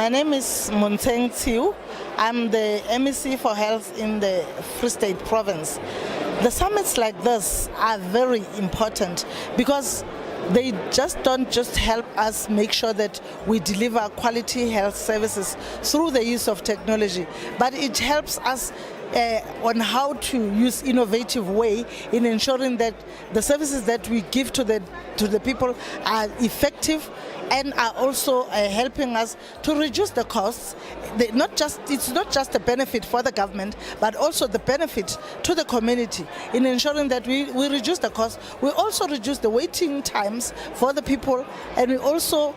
My name is Coetzee. I'm the MEC for Health in the Free State Province. The summits like this are very important because they don't just help us make sure that we deliver quality health services through the use of technology, but it helps us on how to use innovative way in ensuring that the services that we give to the people are effective and are also helping us to reduce the costs. It's not just a benefit for the government, but also the benefit to the community in ensuring that we reduce the costs. We also reduce the waiting times for the people, and we also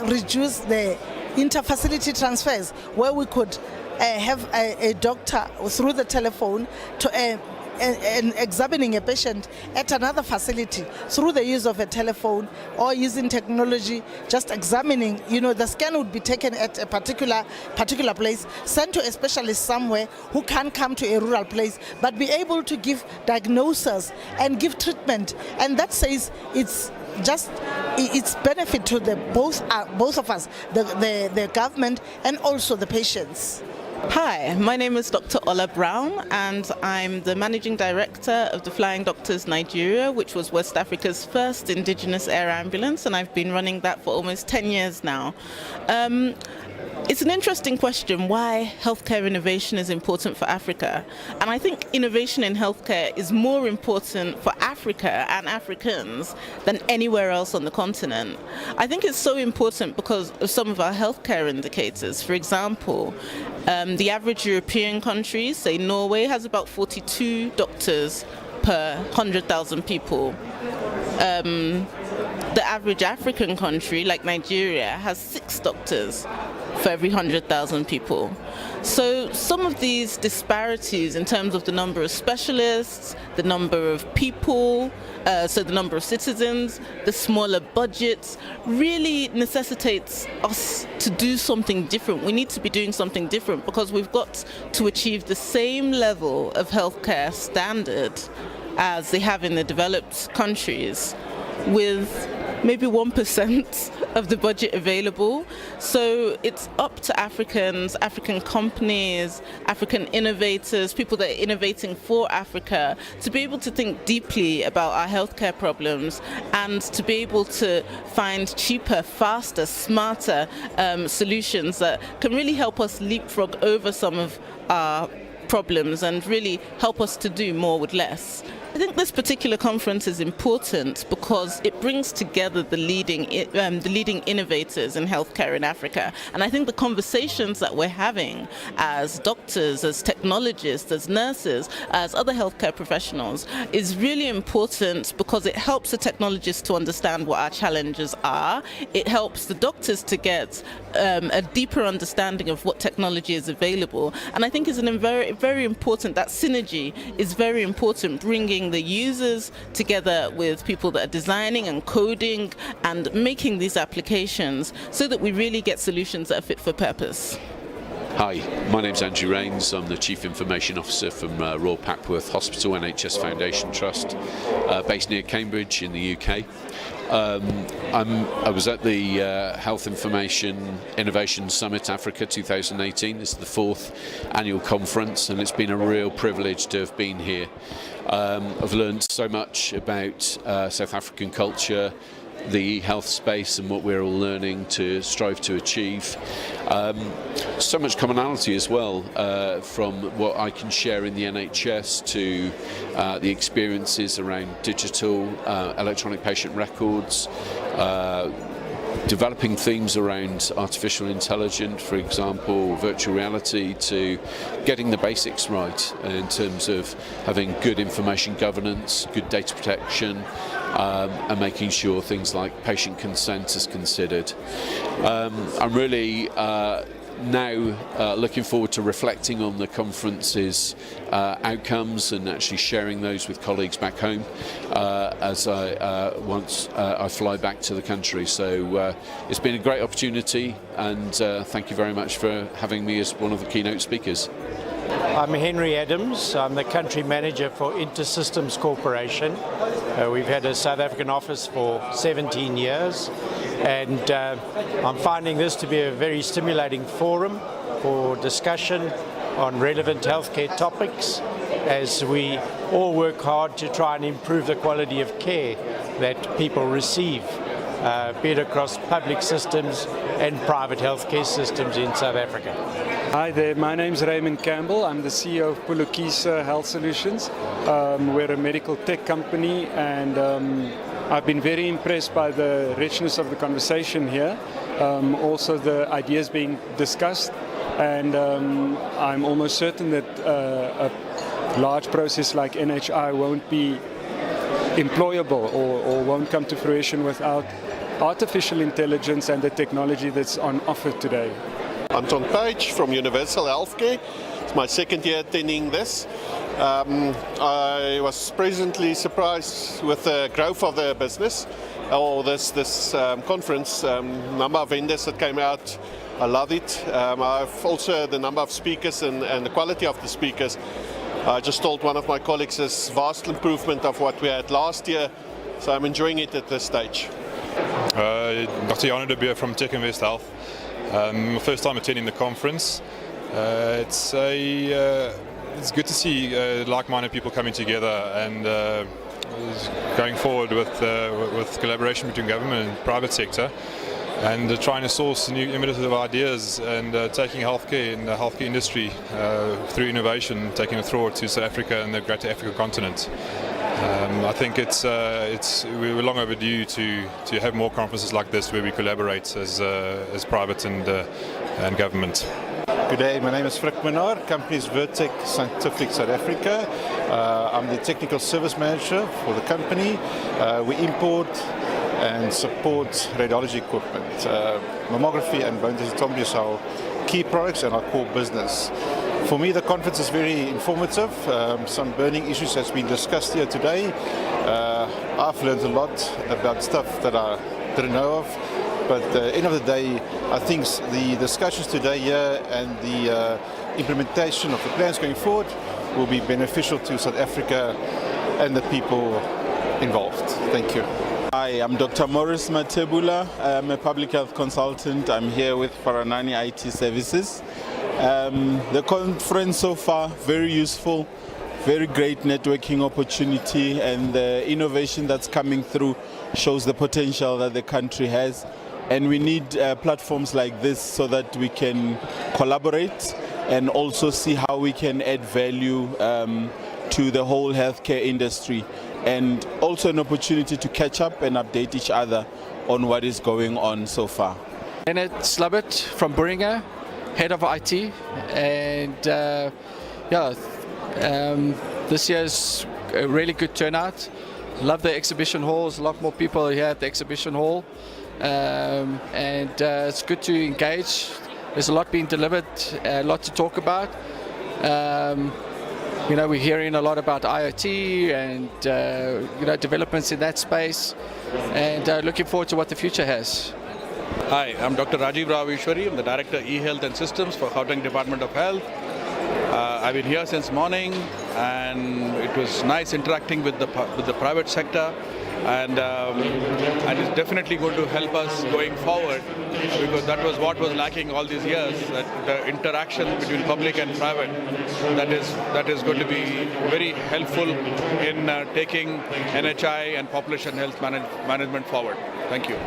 reduce the inter-facility transfers, where we could have a doctor through the telephone to and examining a patient at another facility through the use of a telephone or using technology, just examining, the scan would be taken at a particular place, sent to a specialist somewhere who can come to a rural place, but be able to give diagnosis and give treatment. And that says it's benefit to both of us, the government and also the patients. Hi, my name is Dr. Ola Brown, and I'm the Managing Director of the Flying Doctors Nigeria, which was West Africa's first indigenous air ambulance, and I've been running that for almost 10 years now. It's an interesting question why healthcare innovation is important for Africa. And I think innovation in healthcare is more important for Africa and Africans than anywhere else on the continent. I think it's so important because of some of our healthcare indicators. For example, the average European country, say Norway, has about 42 doctors per 100,000 people. The average African country, like Nigeria, has 6 doctors for every 100,000 people. So some of these disparities in terms of the number of specialists, the number of people, so the number of citizens, the smaller budgets, really necessitates us to do something different. We need to be doing something different because we've got to achieve the same level of healthcare standard as they have in the developed countries, with maybe 1% of the budget available. So it's up to Africans, African companies, African innovators, people that are innovating for Africa, to be able to think deeply about our healthcare problems and to be able to find cheaper, faster, smarter solutions that can really help us leapfrog over some of our problems and really help us to do more with less. I think this particular conference is important because it brings together the leading innovators in healthcare in Africa. And I think the conversations that we're having as doctors, as technologists, as nurses, as other healthcare professionals is really important because it helps the technologists to understand what our challenges are. It helps the doctors to get a deeper understanding of what technology is available. And I think it's very, very important, that synergy is very important, bringing the users together with people that are designing and coding and making these applications so that we really get solutions that are fit for purpose. Hi, my name's Angie. I'm the Chief Information Officer from Royal Papworth Hospital NHS Foundation Trust, based near Cambridge in the UK. I was at the Health Information Innovation Summit Africa 2018. This is the 4th annual conference, and it's been a real privilege to have been here. I've learned so much about South African culture, the health space, and what we're all learning to strive to achieve. So much commonality as well, from what I can share in the NHS to the experiences around digital, electronic patient records, developing themes around artificial intelligence, for example, virtual reality, to getting the basics right in terms of having good information governance, good data protection, and making sure things like patient consent is considered. I'm really now looking forward to reflecting on the conference's outcomes and actually sharing those with colleagues back home as once I fly back to the country. So it's been a great opportunity, and thank you very much for having me as one of the keynote speakers. I'm Henry Adams. I'm the country manager for InterSystems Corporation. We've had a South African office for 17 years, and I'm finding this to be a very stimulating forum for discussion on relevant healthcare topics as we all work hard to try and improve the quality of care that people receive, be it across public systems and private healthcare systems in South Africa. Hi there, my name's Raymond Campbell. I'm the CEO of Fluke Health Solutions. We're a medical tech company, and I've been very impressed by the richness of the conversation here, also the ideas being discussed, and I'm almost certain that a large process like NHI won't be employable or won't come to fruition without artificial intelligence and the technology that's on offer today. Anton from Universal Healthcare. It's my second year attending this. I was pleasantly surprised with the growth of the business, or this conference, number of vendors that came out. I love it. I've also the number of speakers and the quality of the speakers. I just told one of my colleagues is vast improvement of what we had last year, so I'm enjoying it at this stage. Dr. Jana de Beer from Tech Invest Health. My first time attending the conference. It's good to see like-minded people coming together and going forward with collaboration between government and private sector, and trying to source new innovative ideas and taking healthcare in the healthcare industry through innovation, taking it forward to South Africa and the greater African continent. I think we're long overdue to have more conferences like this where we collaborate as private and government. Good day, my name is Fluke. Company is Vertex Scientific South Africa. I'm the technical service manager for the company. We import and support radiology equipment. Mammography and bone tissue tomography is our key products and our core business. For me, the conference is very informative. Some burning issues has been discussed here today. I've learned a lot about stuff that I didn't know of. But at the end of the day, I think the discussions today here and the implementation of the plans going forward will be beneficial to South Africa and the people involved. Thank you. Hi, I'm Dr. Morris Matebula. I'm a public health consultant. I'm here with Nani IT Services. The conference so far, very useful, very great networking opportunity, and the innovation that's coming through shows the potential that the country has. And we need platforms like this so that we can collaborate and also see how we can add value to the whole healthcare industry, and also an opportunity to catch up and update each other on what is going on so far. Bennett Slubbert from Buringer, head of IT, and this year's a really good turnout. Love the exhibition halls, a lot more people here at the exhibition hall, and it's good to engage. There's a lot being delivered, a lot to talk about. We're hearing a lot about IoT and developments in that space, and looking forward to what the future has. Hi, I'm Dr. Rajiv Ravishwari. I'm the Director E-Health and Systems for Gauteng Department of Health. I've been here since morning, and it was nice interacting with the private sector, and it's definitely going to help us going forward, because that was what was lacking all these years, that the interaction between public and private, that is going to be very helpful in taking NHI and population health management forward. Thank you.